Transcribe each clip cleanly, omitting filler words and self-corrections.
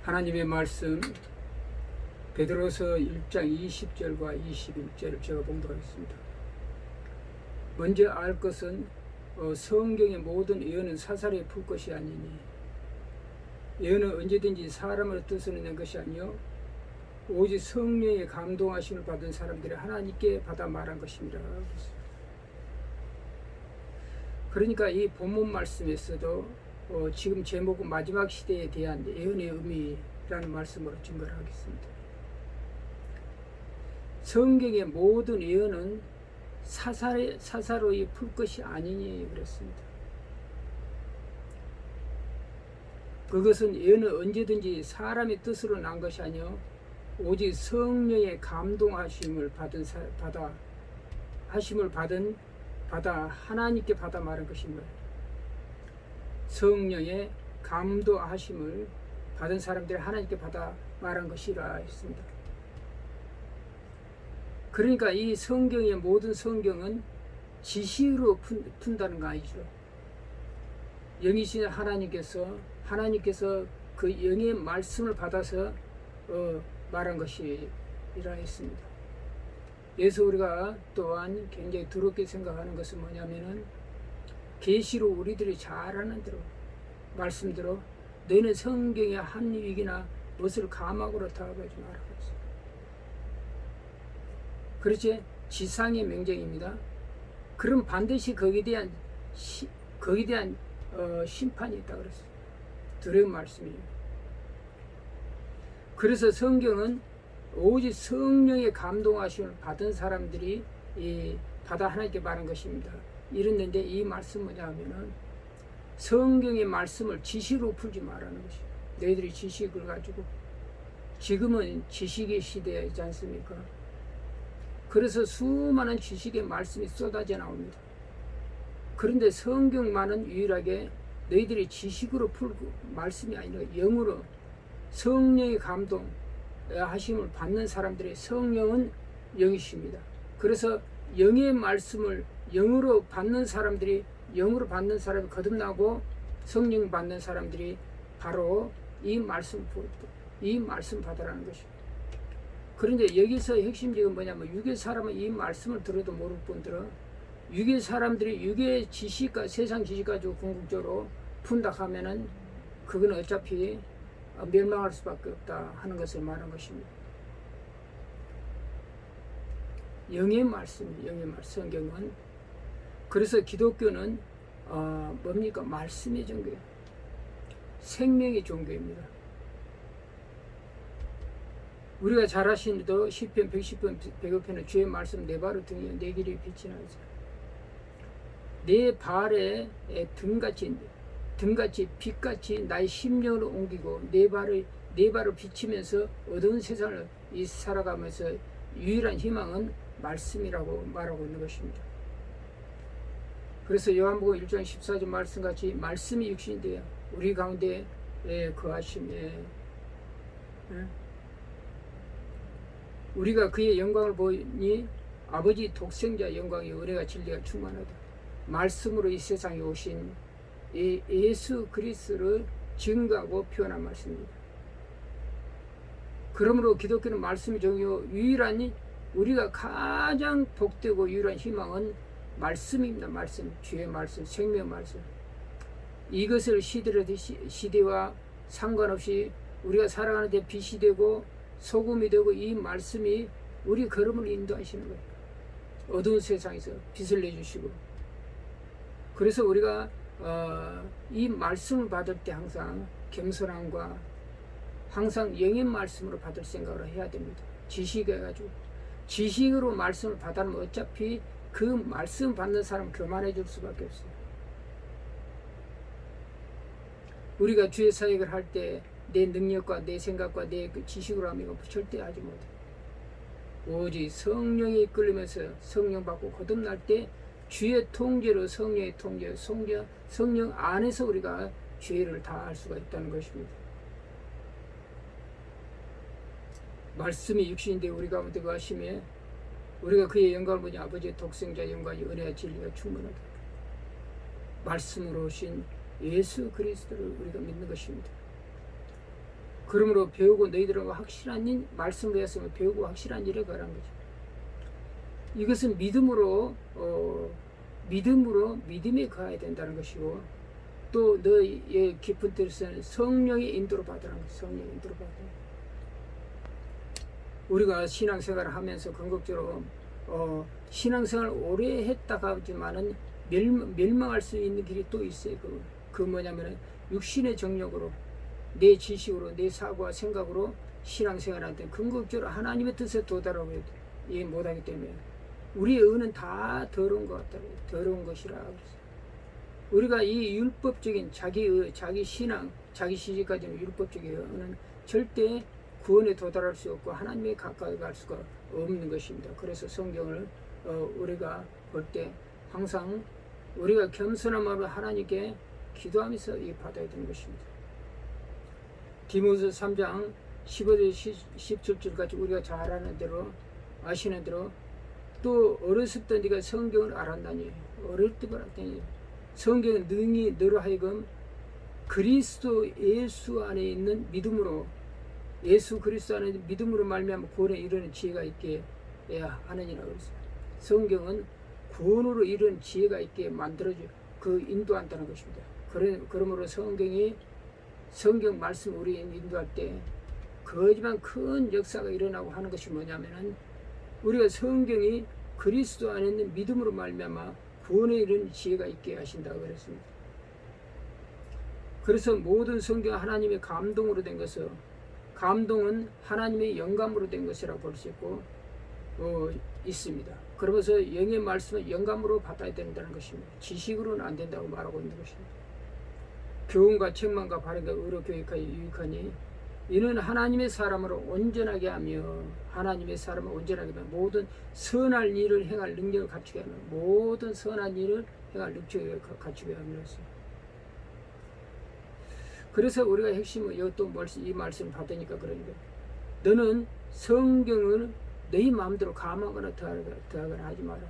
하나님의 말씀 베드로서 1장 20절과 21절을 제가 봉독하겠습니다. 먼저 알 것은 성경의 모든 예언은 사사로이 풀 것이 아니니 예언은 언제든지 사람의 뜻으로 낸 것이 아니요 오직 성령의 감동하심을 받은 사람들이 하나님께 받아 말한 것입니다. 그러니까 이 본문 말씀에서도 지금 제목은 마지막 시대에 대한 예언의 의미라는 말씀으로 증거를 하겠습니다. 성경의 모든 예언은 사사로이 풀 것이 아니니 그랬습니다. 그것은 예언은 언제든지 사람의 뜻으로 난 것이 아니요 오직 성령의 감동하심을 받아 하나님께 받아 말한 것입니다. 성령의 감동하심을 받은 사람들이 하나님께 받아 말한 것이라 했습니다. 그러니까 이 성경의 모든 성경은 지식으로 푼다는 거 아니죠. 영이신 하나님께서 그 영의 말씀을 받아서 말한 것이라 했습니다. 그래서 우리가 또한 굉장히 두렵게 생각하는 것은 뭐냐면은 계시로 우리들이 잘 아는 대로 말씀대로 너희는 성경의 한 위기나 무엇을 감학으로 타협하지 말라. 그렇지? 지상의 명령입니다. 그럼 반드시 거기에 대한 심판이 있다 그랬어요. 두려운 말씀이에요. 그래서 성경은 오직 성령의 감동하심을 받은 사람들이 받아 하나님께 말한 것입니다. 이랬는데 이 말씀 뭐냐 하면은 성경의 말씀을 지식으로 풀지 말라는 것이에요. 너희들이 지식을 가지고 지금은 지식의 시대이지 않습니까? 그래서 수많은 지식의 말씀이 쏟아져 나옵니다. 그런데 성경만은 유일하게 너희들이 지식으로 풀고 말씀이 아니라 영으로 성령의 감동 하심을 받는 사람들의 성령은 영이십니다. 그래서 영의 말씀을 영으로 받는 사람이 거듭나고 성령 받는 사람들이 바로 이 말씀 받으라는 것입니다. 그런데 여기서 핵심적인 뭐냐면 육의 사람은 이 말씀을 들어도 모를 뿐더러 육의 사람들이 육의 지식과 세상 지식 가지고 궁극적으로 푼다 하면은 그건 어차피 멸망할 수밖에 없다 하는 것을 말한 것입니다. 영의 말씀, 성경은 그래서 기독교는 뭡니까? 말씀의 종교예요. 생명의 종교입니다. 우리가 잘 아시는데도 시편 110편 105편은 주의 말씀 내 발을 등에 내 길이 빛이 나서 내 발에 등같이 빛같이 나의 심령을 옮기고 내 발을 비치면서 어두운 세상을 살아가면서 유일한 희망은 말씀이라고 말하고 있는 것입니다. 그래서 요한복음 1장 14절 말씀같이 말씀이 육신이 되어 우리 가운데 거하심에 우리가 그의 영광을 보니 아버지 독생자 영광이 은혜가 진리가 충만하다. 말씀으로 이 세상에 오신 예수 그리스도를 증거하고 표현한 말씀입니다. 그러므로 기독교는 말씀이 종이요 유일한 우리가 가장 복되고 유일한 희망은 말씀입니다. 말씀, 주의 말씀, 생명 말씀. 이것을 시대와 상관없이 우리가 살아가는 데 빛이 되고 소금이 되고 이 말씀이 우리 걸음을 인도하시는 거예요. 어두운 세상에서 빛을 내주시고 그래서 우리가 이 말씀을 받을 때 항상 겸손함과 항상 영의 말씀으로 받을 생각을 해야 됩니다. 지식해가지고 지식으로 말씀을 받으면 어차피 그 말씀 받는 사람 교만해 줄 수밖에 없어요. 우리가 주의 사역을 할 때 내 능력과 내 생각과 내 지식으로 하면 절대 하지 못해. 오직 성령이 이끌리면서 성령 받고 거듭날 때 주의 통제로 성령의 통제, 성령 안에서 우리가 죄를 다 할 수가 있다는 것입니다. 말씀이 육신인데 우리 가운데 거하심에 우리가 그의 영광을 보니 아버지의 독생자 영광이 은혜와 진리가 충만하다. 말씀으로 오신 예수 그리스도를 우리가 믿는 것입니다. 그러므로 배우고 너희들은 확실한 일, 말씀을 배웠으면 배우고 확실한 일에 거란 거죠. 이것은 믿음에 거해야 된다는 것이고, 또 너의 깊은 뜻은 성령의 인도로 받으라는 것이 성령의 인도로 받으라. 우리가 신앙생활을 하면서 궁극적으로 신앙생활을 오래 했다가 하지만은 멸망할 수 있는 길이 또 있어요. 그 뭐냐면은 육신의 정력으로, 내 지식으로, 내 사고와 생각으로 신앙생활한테 궁극적으로 하나님의 뜻에 도달하고 못하기 때문에 우리의 의는 다 더러운 것 같다. 더러운 것이라 그랬어요. 우리가 이 율법적인 자기 신앙, 자기 시집까지는 율법적인 의는 절대 구원에 도달할 수 없고 하나님에 가까이 갈 수가 없는 것입니다. 그래서 성경을 우리가 볼 때 항상 우리가 겸손한 마음으로 하나님께 기도하면서 받아야 되는 것입니다. 디모데 3장 15절 17절까지 우리가 잘 아시는 대로 또 어렸을 때 네가 성경을 알았나니, 어릴 때 알았다니, 성경은 능히 너로 하여금 그리스도 예수 안에 있는 믿음으로, 예수 그리스도 안에 있는 믿음으로 말미암아 구원에 이르는 지혜가 있게 해야 하느니라 그랬어요. 성경은 구원으로 이르는 지혜가 있게 만들어줘, 인도한다는 것입니다. 그러므로 성경 말씀 우리 인도할 때 거지만 큰 역사가 일어나고 하는 것이 뭐냐면은 우리가 성경이 그리스도 안에 있는 믿음으로 말미암아 구원에 이르는 지혜가 있게 하신다고 그랬습니다. 그래서 모든 성경은 하나님의 감동으로 된 것을, 감동은 하나님의 영감으로 된 것이라고 볼 수 있고 있습니다. 그러면서 영의 말씀은 영감으로 받아야 된다는 것입니다. 지식으로는 안 된다고 말하고 있는 것입니다. 교훈과 책망과 바른과 의로 교육하여 유익하니 이는 하나님의 사람으로 온전하게 하며, 하나님의 사람을 온전하게 하며 모든 선한 일을 행할 능력을 갖추게 하며, 모든 선한 일을 행할 능력을 갖추게 하며. 그래서 우리가 핵심은 또 이 말씀을 받으니까 그러니까 너는 성경을 너희 마음대로 감하거나 더하거나 하지 마라.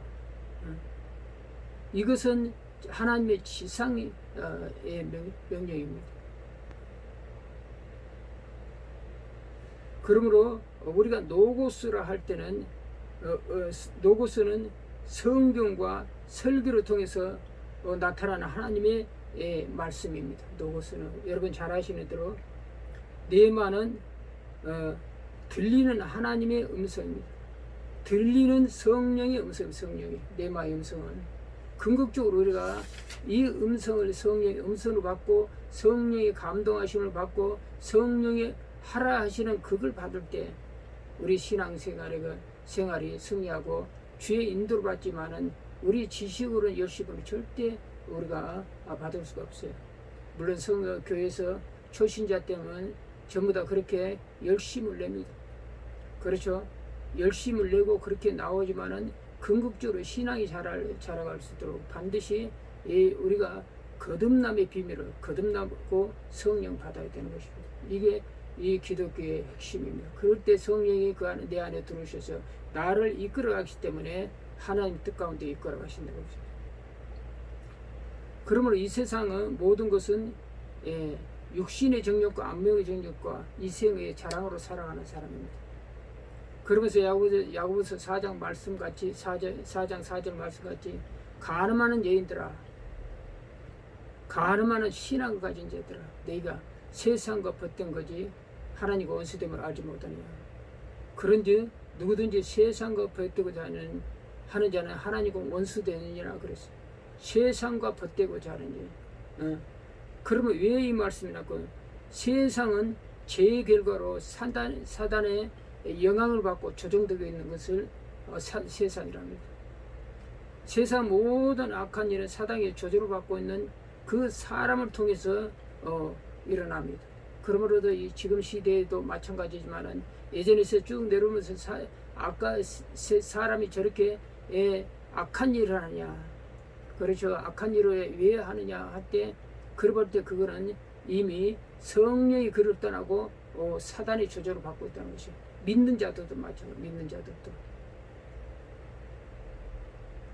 이것은 하나님의 지상의 명령입니다. 그러므로 우리가 노고스라 할 때는 노고스는 성경과 설교를 통해서 나타나는 하나님의 말씀입니다. 노고스는 여러분 잘 아시는 대로 네마는 들리는 하나님의 음성입니다. 들리는 성령의 음성, 네마의 음성은 궁극적으로 우리가 이 음성을 성령의 음성으로 받고 성령의 감동하심을 받고 성령의 하라 하시는 그걸 받을 때 우리 생활이 승리하고 주의 인도를 받지만은 우리 지식으로는 열심으로 절대 우리가 받을 수가 없어요. 물론 교회에서 초신자 때문에 전부 다 그렇게 열심을 냅니다. 그렇죠? 열심을 내고 그렇게 나오지만은 궁극적으로 신앙이 자라갈 수 있도록 반드시 우리가 거듭남의 비밀을 거듭나고 성령 받아야 되는 것입니다. 이게 이 기독교의 핵심입니다. 그럴 때 성령이 내 안에 들어오셔서 나를 이끌어 가시기 때문에 하나님 뜻 가운데 이끌어 가신다고 했습니다. 그러므로 이 세상은 모든 것은 육신의 정욕과 안목의 정욕과 이생의 자랑으로 살아가는 사람입니다. 그러면서 야고보서 4장 말씀같이 4장 4절 말씀같이 간음하는 여인들아, 간음하는 신앙을 가진 자들아, 너희가 세상과 벗된 거지 하나님과 원수됨을 알지 못하냐. 그런즉 누구든지 세상과 벗되고자 하는 자는 하나님과 원수되느니라 그랬어요. 세상과 벗되고자 하는 자. 그러면 왜 이 말씀이 나고, 세상은 죄의 결과로 사단의 영향을 받고 조정되고 있는 것을 세상이랍니다. 세상 모든 악한 일은 사단의 조절을 받고 있는 그 사람을 통해서 일어납니다. 그러므로도 지금 시대에도 마찬가지지만은 예전에서 쭉 내려오면서 사람이 저렇게 악한 일을 하느냐, 그렇죠? 악한 일을 왜 하느냐 할 때, 그럴 때 그거는 이미 성령이 그를 떠나고 사단의 조절을 받고 있다는 것이죠. 믿는 자들도 마찬가지, 믿는 자들도.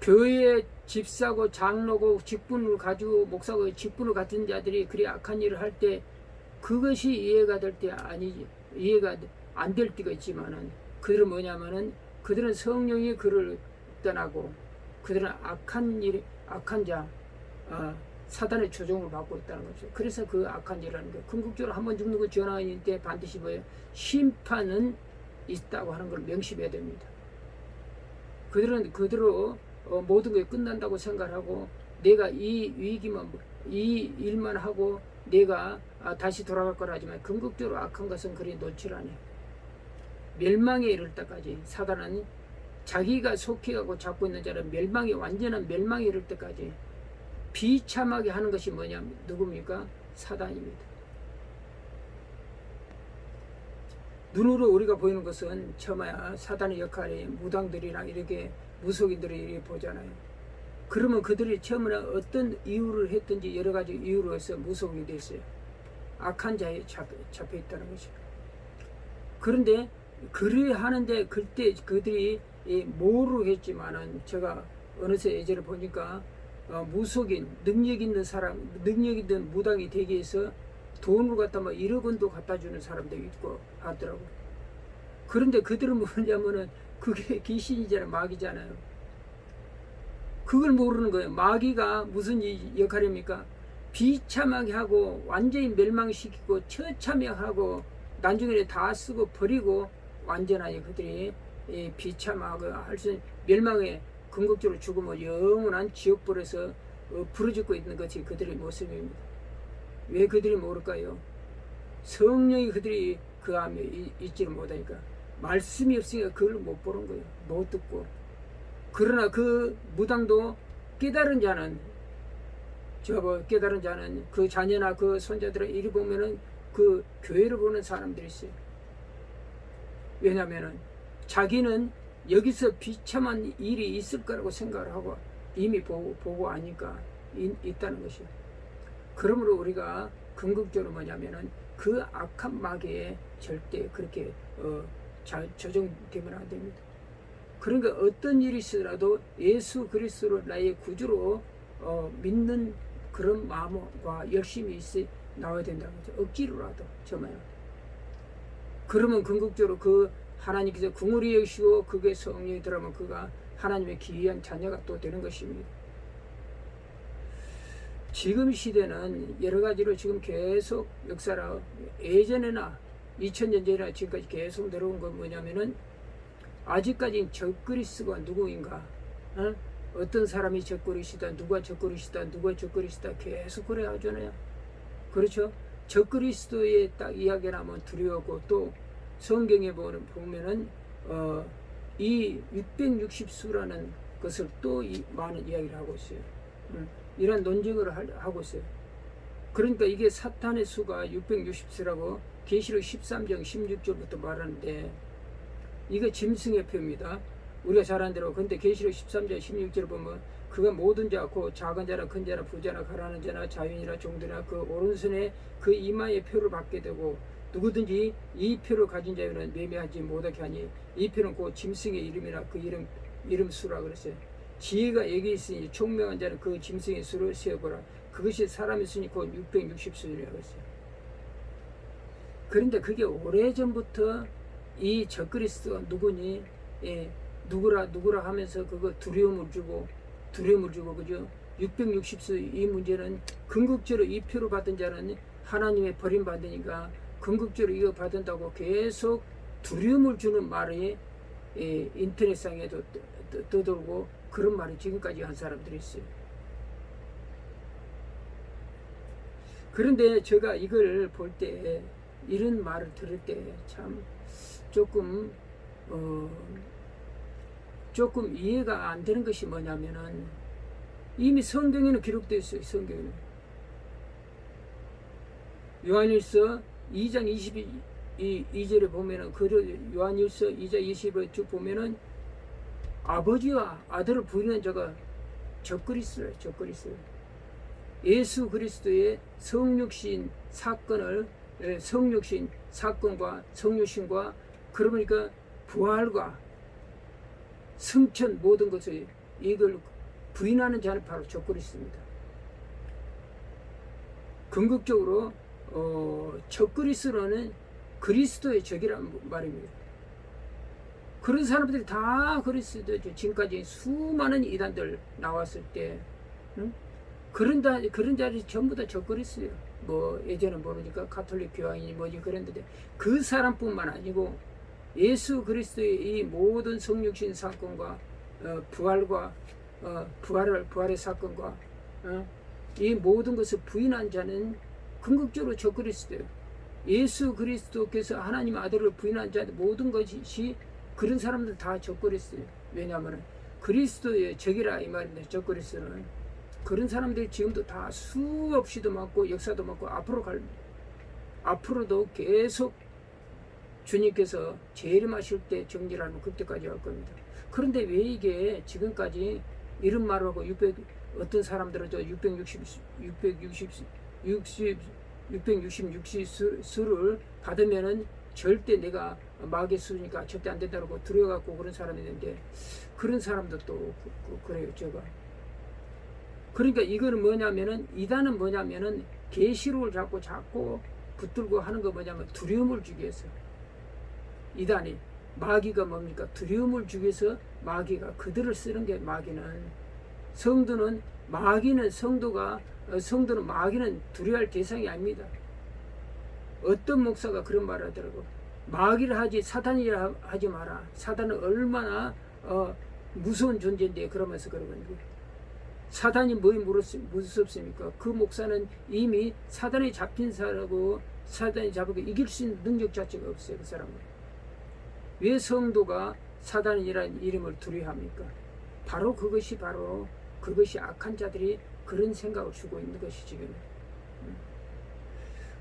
교회에 집사고 장로고 직분을 가지고 목사고 직분을 갖은 자들이 그리 악한 일을 할 때 그것이 이해가 될 때 아니지. 이해가 안 될 때가 있지만은 그들은 뭐냐면은 그들은 성령이 그를 떠나고 그들은 악한 자, 사단의 조종을 받고 있다는 거죠. 그래서 그 악한 일이라는 거예요. 궁극적으로 한 번 죽는 거 전하인 때 반드시 뭐예요? 심판은 있다고 하는 걸 명심해야 됩니다. 그들은 그대로 모든 게 끝난다고 생각하고 내가 이 위기만 이 일만 하고 내가 다시 돌아갈 거라 하지만 궁극적으로 악한 것은 그리 놓질 않아요. 멸망에 이를 때까지 사단은 자기가 속해가고 잡고 있는 자는 완전한 멸망에 이를 때까지 비참하게 하는 것이 뭐냐면 누굽니까? 사단입니다. 눈으로 우리가 보이는 것은 처마야 사단의 역할이 무당들이랑 이렇게 무속인들이 이렇게 보잖아요. 그러면 그들이 처음에 어떤 이유를 했든지 여러 가지 이유로 해서 무속이 됐어요. 악한 자에 잡혀 있다는 것이죠. 그런데 그래 하는데 그때 그들이 모르겠지만은 제가 어느새 예전에 보니까 무속인 능력 있는 무당이 되기 위해서 돈을 갖다 막 1억 원도 갖다 주는 사람도 있고 하더라고. 그런데 그들은 뭐냐면은 그게 귀신이잖아요, 마귀잖아요. 그걸 모르는 거예요. 마귀가 무슨 역할입니까? 비참하게 하고 완전히 멸망시키고 처참하고 나중에 다 쓰고 버리고 완전하게 그들이 비참하고 할 수 멸망에 궁극적으로 죽으면 영원한 지옥불에서 부르짖고 있는 것이 그들의 모습입니다. 왜 그들이 모를까요? 성령이 그들이 그 안에 있지를 못하니까 말씀이 없으니까 그걸 못 보는 거예요. 못 듣고. 그러나 그 무당도 깨달은 자는 깨달은 자는 그 자녀나 그 손자들을 이리 보면은 그 교회를 보는 사람들이 있어요. 왜냐면은 자기는 여기서 비참한 일이 있을 거라고 생각을 하고 이미 보고 아니까 있다는 것이에요. 그러므로 우리가 궁극적으로 뭐냐면은 그 악한 마귀에 절대 그렇게 조종되면 안 됩니다. 그러니까 어떤 일이 있으더라도 예수 그리스도를 나의 구주로 믿는 그런 마음과 열심히 나와야 된다는 거죠. 억지로라도 정말. 그러면 궁극적으로 그 하나님께서 궁궐이 여시고 그게 성령이 들어가면 그가 하나님의 귀한 자녀가 또 되는 것입니다. 지금 시대는 여러 가지로 지금 계속 역사라 예전에나 2000년 전이나 지금까지 계속 내려온 건 뭐냐면은 아직까지 적그리스도가 누구인가? 어떤 사람이 적그리스도다, 누가 적그리스도다, 누가 적그리스도다 계속 그래 하잖아요. 그렇죠? 적그리스도의 딱 이야기를 하면 두려웠고 또 성경에 보면은 이 660수라는 것을 또 많은 이야기를 하고 있어요. 이런 논쟁을 하고 있어요. 그러니까 이게 사탄의 수가 660수라고 계시록 13장 16절부터 말하는데 이거 짐승의 표입니다. 우리가 잘 아는 대로. 근데 계시록 13장 16절 보면 그가 모든 자, 곧 작은 자나 큰 자나 부자나 가난한 자나 자유인이나 종들이나 그 오른손에 그 이마의 표를 받게 되고 누구든지 이 표를 가진 자에는 매매하지 못하게 하니 이 표는 곧 짐승의 이름이나 그 이름 수라 그랬어요. 지혜가 여기 있으니 총명한 자는 그 짐승의 수를 세어보라. 그것이 사람의 수니 곧 660수이라고 했어요. 그런데 그게 오래전부터 이 적그리스도가 누구니? 누구라 하면서 그거 두려움을 주고 그죠? 660수 이 문제는 궁극적으로 이 표를 받은 자는 하나님의 버림받으니까 궁극적으로 이거 받은다고 계속 두려움을 주는 말이 인터넷상에도 떠돌고 그런 말이 지금까지 한 사람들이 있어요. 그런데 제가 이걸 볼 때 이런 말을 들을 때 참 조금 이해가 안 되는 것이 뭐냐면은 이미 성경에는 기록되어 있어요. 성경에는 요한일서 2장 22절에 보면은 요한일서 2장 20절에 쭉 보면은 아버지와 아들을 부인한 자가 적그리스도예요. 예수 그리스도의 성육신 사건과 성육신과 그러니까 부활과 승천 모든 것을 이걸 부인하는 자는 바로 적그리스도입니다. 궁극적으로 적그리스도는 그리스도의 적이란 말입니다. 그런 사람들이 다 그리스도죠. 지금까지 수많은 이단들 나왔을 때, 응? 그런 자리 전부 다 적그리스도예요. 뭐 예전에 모르니까 가톨릭 교황이니 뭐지 그랬는데 그 사람뿐만 아니고 예수 그리스도의 이 모든 성육신 사건과 부활과 부활의 사건과 이 모든 것을 부인한 자는 궁극적으로 적그리스도예요. 예수 그리스도께서 하나님 아들을 부인한 자 모든 것이 그런 사람들 다 적그리스도예요. 왜냐하면 그리스도의 적이라 이 말입니다. 적그리스도는 그런 사람들이 지금도 다 수없이도 많고 역사도 많고 앞으로도 계속 주님께서 재림하실 때 정리라는 그때까지 할 겁니다. 그런데 왜 이게 지금까지 이런 말을 하고 어떤 사람들은 666 수를 받으면은 절대 내가 마귀의 수니까 절대 안 된다고 두려워갖고 그런 사람이 있는데 그런 사람도 또 그래요. 제가 그러니까 이거는 뭐냐면은 이단은 뭐냐면은 계시록을 자꾸 붙들고 하는 거 뭐냐면 두려움을 주기 위해서 이단이 마귀가 뭡니까? 두려움을 주기 위해서 마귀가 그들을 쓰는 게 마귀는 성도는 마귀는 두려워할 대상이 아닙니다. 어떤 목사가 그런 말을 하더라고. 마귀를 하지 사단이라 하지 마라. 사단은 얼마나 무서운 존재인데 그러면서 그러거든요. 사단이 뭐에 무섭습니까? 그 목사는 이미 사단에 잡힌 사람이고 사단이 잡고 이길 수 있는 능력 자체가 없어요. 그 사람은. 왜 성도가 사단이라는 이름을 두려워합니까? 바로 그것이 악한 자들이 그런 생각을 주고 있는 것이 지금.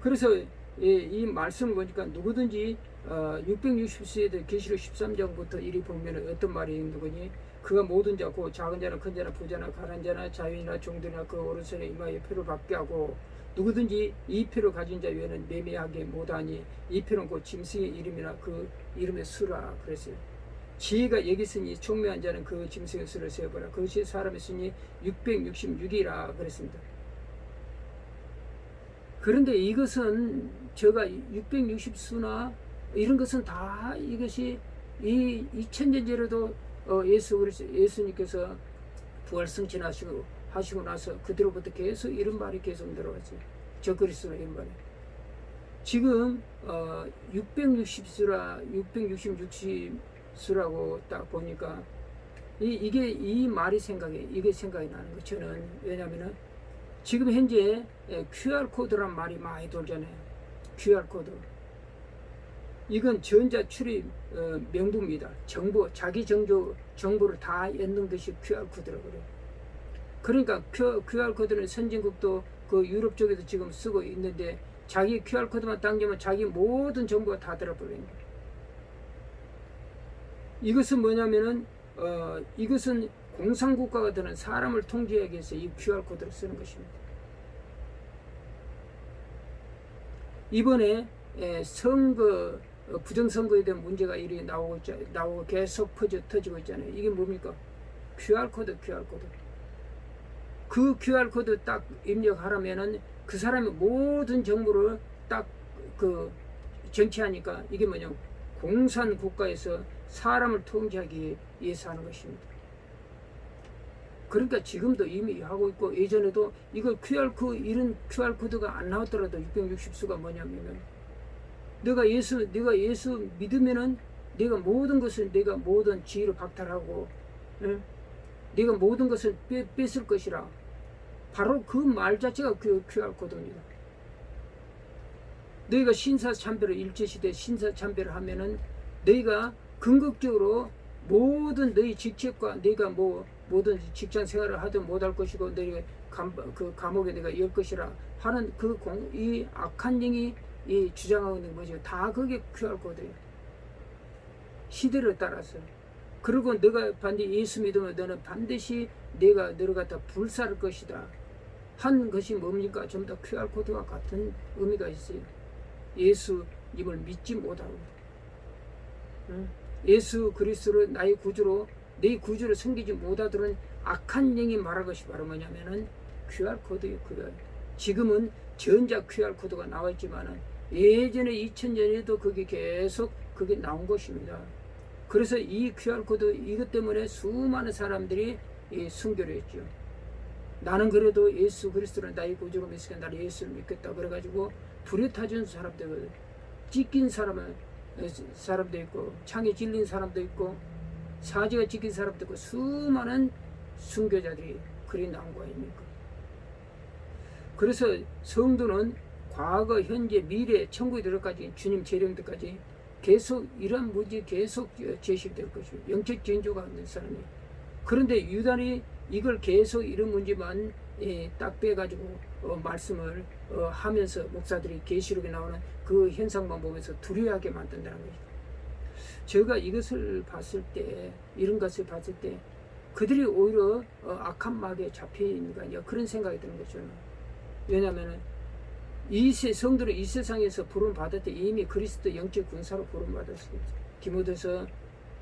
그래서 이 말씀을 보니까 누구든지 660세대 계시록 13장부터 이리 보면 어떤 말이 있는 거니? 그가 모든 자, 곧 작은 자나 큰 자나 부자나 가난 자나 자유인이나 종들이나 그 오른손에 이마에 표를 받게 하고 누구든지 이 표를 가진 자 외에는 매매하게 못하니 이 표는 곧 짐승의 이름이나 그 이름의 수라 그랬어요. 지혜가 여기 있으니 총명한 자는 그 짐승의 수를 세어보라. 그것이 사람의 수니 666이라 그랬습니다. 그런데 이것은 제가 660수나 이런 것은 다 이것이 이 2000년 전에도 예수님께서 부활 승천하시고 나서 그대로부터 계속 이런 말이 계속 들어왔어요. 저 그리스도는 이런 말이. 지금 666수라고 딱 보니까 이 말이 이게 생각이 나는 거예요. 저는 왜냐면은 지금 현재 QR 코드란 말이 많이 돌잖아요. QR 코드. 이건 전자 출입 명부입니다. 자기 정보를 다 엮는 것이 QR 코드라고 그래요. 그러니까 QR 코드는 선진국도 그 유럽 쪽에도 지금 쓰고 있는데 자기 QR 코드만 당기면 자기 모든 정보가 다 들어버리는 거예요. 이것은 뭐냐면은 이것은 공산국가가 되는 사람을 통제하기 위해서 이 QR 코드를 쓰는 것입니다. 이번에 선거 부정선거에 대한 문제가 이렇게 나오고 계속 터지고 있잖아요. 이게 뭡니까? QR코드. 그 QR코드 딱 입력하려면은 그 사람의 모든 정보를 딱 정치하니까 이게 뭐냐? 공산국가에서 사람을 통제하기 위해서 하는 것입니다. 그러니까 지금도 이미 하고 있고 예전에도 이런 QR코드가 안 나왔더라도 660수가 뭐냐면은 내가 예수 믿으면은 내가 모든 지위를 박탈하고 내가 모든 것을 뺏을 것이라. 바로 그 말 자체가 그 QR코드입니다. 너희가 신사참배를 일제시대 신사참배를 하면은 너희가 궁극적으로 모든 너희 직책과 너희가 모든 직장 생활을 하든 못할 것이고 너희가 감옥에 내가 열 것이라 하는 이 악한 영이 이 주장하고 있는 거죠. 다 그게 QR코드예요. 시대를 따라서. 그리고 너가 반드시 예수 믿으면 너는 반드시 내가 너를 갖다 불살할 것이다. 한 것이 뭡니까? 전부 다 QR코드와 같은 의미가 있어요. 예수님을 믿지 못하고 예수 그리스도를 나의 구주로 내 구주를 섬기지 못하도록 악한 영이 말할 것이 바로 뭐냐면은 QR코드예요. 지금은 전자 QR코드가 나왔지만은 예전에 2000년에도 그게 계속 그게 나온 것입니다. 그래서 이 QR코드 이것 때문에 수많은 사람들이 순교를 했죠. 나는 그래도 예수 그리스도는 나의 구주로 믿으니까 나를 예수를 믿겠다. 그래가지고 불에 타준 사람들, 찢긴 사람도 있고, 창에 찔린 사람도 있고, 사지가 찢긴 사람도 있고, 수많은 순교자들이 그리 나온 거 아닙니까? 그래서 성도는 과거, 현재, 미래, 천국에 들어까지 주님 재령 때까지 계속 이러한 문제 계속 제시될 것이고 영적 전조가 없는 사람이. 그런데 유단이 이걸 계속 이런 문제만 딱 빼가지고 말씀을 하면서 목사들이 계시록에 나오는 그 현상만 보면서 두려워하게 만든다는 거죠. 제가 이것을 봤을 때, 이런 것을 봤을 때 그들이 오히려 악한 마귀에 잡혀 있는 거 아니야, 그런 생각이 드는 거죠. 왜냐하면 성도를 이 세상에서 부름 받을 때 이미 그리스도 영적 군사로 부름 받았어요. 디모데서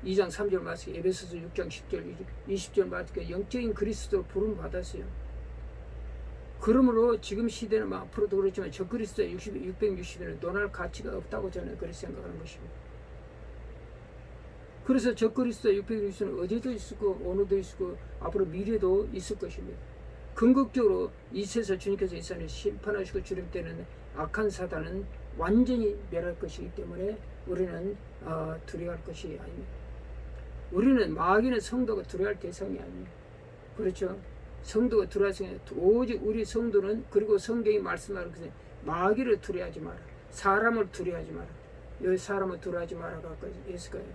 2장 3절 말씀, 에베소서 6장 10절 20절 말씀, 영적인 그리스도로 부름 받았어요. 그러므로 지금 시대는 앞으로도 그렇지만 저 그리스도 660년은 논할 가치가 없다고 저는 그렇게 생각하는 것입니다. 그래서 저 그리스도 660년은 어제도 있었고 오늘도 있었고 앞으로 미래도 있을 것입니다. 궁극적으로 이 세상 주님께서 이 세상을 심판하시고 주님 때는 악한 사단은 완전히 멸할 것이기 때문에 우리는 두려워할 것이 아닙니다. 우리는 마귀는 성도가 두려워할 대상이 아니에요. 그렇죠? 성도가 두려워할 대상이 아니에요. 오직 우리 성도는, 그리고 성경이 말씀하는 것은 마귀를 두려워하지 마라, 사람을 두려워하지 마라. 여기 사람을 두려워하지 마라가 있을까요?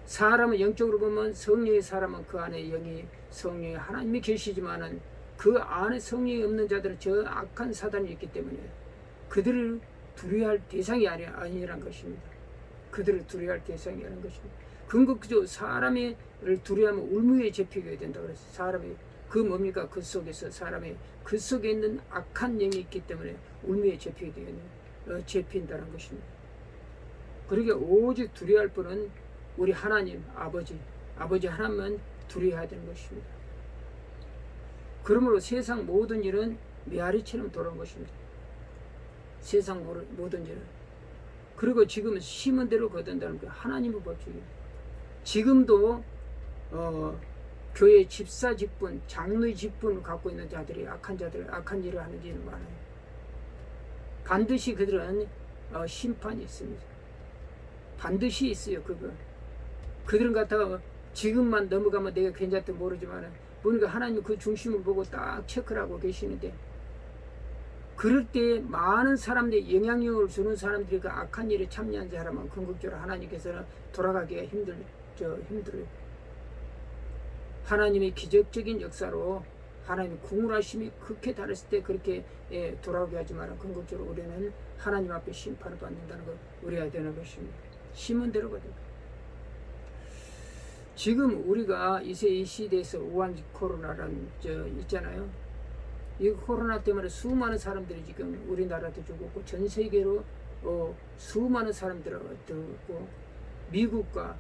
사람은 영적으로 보면 성령의 사람은 그 안에 영이, 성령이 하나님이 계시지만은 그 안에 성령이 없는 자들은 저 악한 사단이 있기 때문에 그들을 두려워할 대상이 아니란 것입니다. 그들을 두려워할 대상이 아닌 것입니다. 궁극적으로 사람을 두려워하면 울무에 잡히게 된다고 그랬어요. 사람이 그 뭡니까? 그 속에서 사람이 그 속에 있는 악한 영이 있기 때문에 울무에 잡히게 되는 잡힌다는 것입니다. 그러니까 오직 두려워할 분은 우리 하나님 아버지 하나님만 두려워해야 되는 것입니다. 그러므로 세상 모든 일은 메아리처럼 돌아온 것입니다. 세상 모든 일은. 그리고 지금은 심은 대로 거둔다는 게 하나님의 법칙입니다. 지금도 교회 집사 직분, 장로의 직분을 갖고 있는 자들이 악한 일을 하는 일은 많아요. 반드시 그들은 심판이 있습니다. 반드시 있어요. 그들은 갖다가 지금만 넘어가면 내가 괜찮다 모르지만 보니까 하나님 그 중심을 보고 딱 체크를 하고 계시는데, 그럴 때 많은 사람들이 영향력을 주는 사람들이 그 악한 일에 참여한 사람은 궁극적으로 하나님께서는 돌아가기가 힘들어요. 하나님의 기적적인 역사로 하나님의 궁울하심이 극히 다르실 때 그렇게 돌아오게 하지만 궁극적으로 우리는 하나님 앞에 심판을 받는다는 걸 우리가 되는 것입니다. 심은 대로거든요. 지금 우리가 이 시대에서 우한 코로나라는 있잖아요. 이 코로나 때문에 수많은 사람들이 지금 우리나라도 죽었고 전 세계로 수많은 사람들이 죽었고, 미국과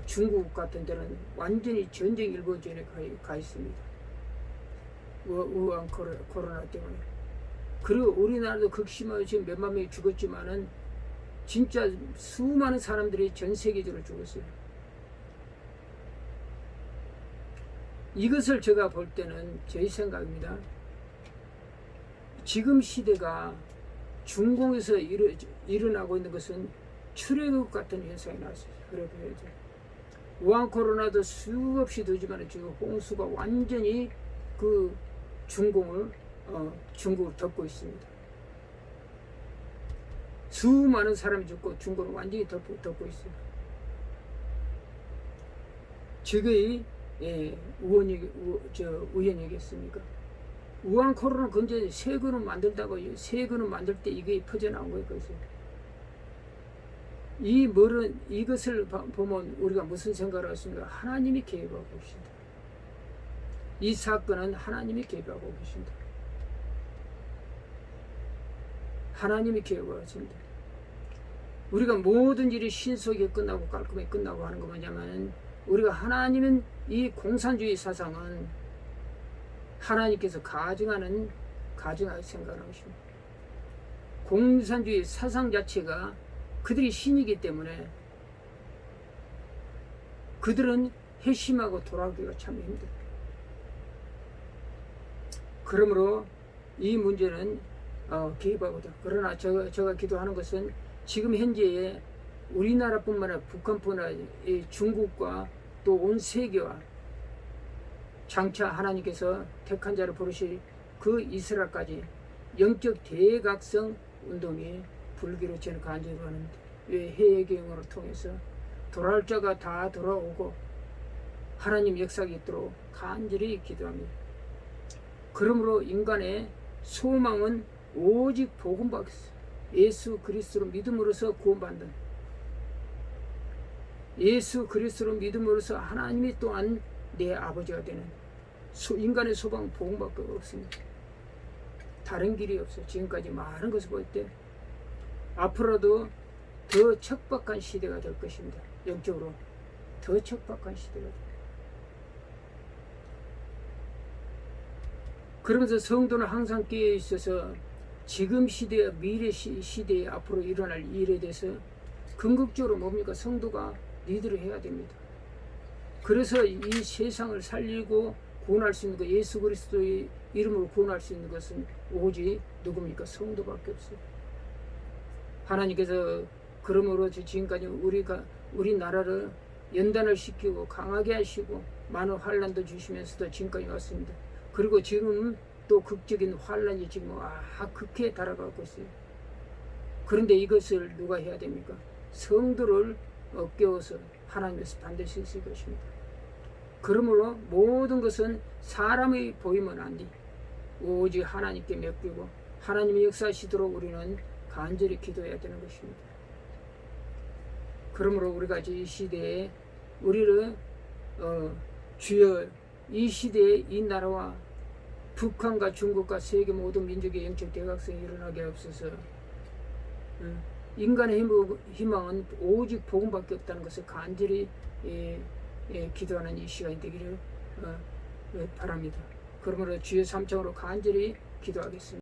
중국 같은 데는 완전히 전쟁 일보전에 가 있습니다. 우한 코로나 때문에. 그리고 우리나라도 극심하게 지금 몇만 명이 죽었지만은 진짜 수많은 사람들이 전 세계적으로 죽었어요. 이것을 제가 볼 때는 제 생각입니다. 지금 시대가 중공에서 일어나고 있는 것은 출애굽 같은 현상이 나왔어요. 그렇게 해야죠. 우한 코로나도 수없이 되지만 지금 홍수가 완전히 그 중국을 덮고 있습니다. 수많은 사람이 죽고 중국을 완전히 덮고 있어요. 저게 우연이겠습니까? 우한 코로나 근데 새 그룹 만들다고, 새 그룹 만들 때 이게 퍼져나온 거예요. 그래서 이것을 보면 우리가 무슨 생각을 하십니까? 하나님이 개입하고 계신다. 이 사건은 하나님이 개입하고 계신다. 하나님이 개입하고 계신다. 우리가 모든 일이 신속하게 끝나고 깔끔하게 끝나고 하는 거 뭐냐면, 우리가 하나님은 이 공산주의 사상은 하나님께서 가증하게 생각하는 것입니다. 공산주의 사상 자체가 그들이 신이기 때문에 그들은 회심하고 돌아오기가 참 힘들어요. 그러므로 이 문제는 개입하고자. 그러나 제가 기도하는 것은 지금 현재의 우리나라뿐만 아니라 북한뿐만 아니라 중국과 또 온 세계와 장차 하나님께서 택한 자를 부르실 그 이스라엘까지 영적 대각성 운동이 불기로 저는 간절히 하는데, 왜 해외경영을 통해서 돌아올 자가 다 돌아오고 하나님 역사가 있도록 간절히 기도합니다. 그러므로 인간의 소망은 오직 복음밖에 없어요. 예수 그리스도로 믿음으로써 구원받는, 예수 그리스도로 믿음으로써 하나님이 또한 내 아버지가 되는 인간의 소망은 복음밖에 없습니다. 다른 길이 없어요. 지금까지 많은 것을 볼 때 앞으로도 더 척박한 시대가 될 것입니다. 영적으로 더 척박한 시대가 될 것입니다. 그러면서 성도는 항상 깨어 있어서 지금 시대와 미래 시대에 앞으로 일어날 일에 대해서 궁극적으로 뭡니까? 성도가 리드를 해야 됩니다. 그래서 이 세상을 살리고 구원할 수 있는 것, 예수 그리스도의 이름으로 구원할 수 있는 것은 오직 누굽니까? 성도밖에 없어요. 하나님께서 그러므로 지금까지 우리나라를 연단을 시키고 강하게 하시고 많은 환란도 주시면서도 지금까지 왔습니다. 그리고 지금 또 극적인 환란이 지금 극해에 달아가고 있어요. 그런데 이것을 누가 해야 됩니까? 성도를 깨워서 하나님께서 반드시 있을 것입니다. 그러므로 모든 것은 사람의 보이면 안 돼. 오직 하나님께 맡기고 하나님의 역사하시도록 우리는 간절히 기도해야 되는 것입니다. 그러므로 우리가 이 시대에 우리를 주여 이 시대에 이 나라와 북한과 중국과 세계 모든 민족의 영적 대각성이 일어나게 없어서 인간의 희망은 오직 복음밖에 없다는 것을 간절히 기도하는 이 시간이 되기를 바랍니다. 그러므로 주의 삼창으로 간절히 기도하겠습니다.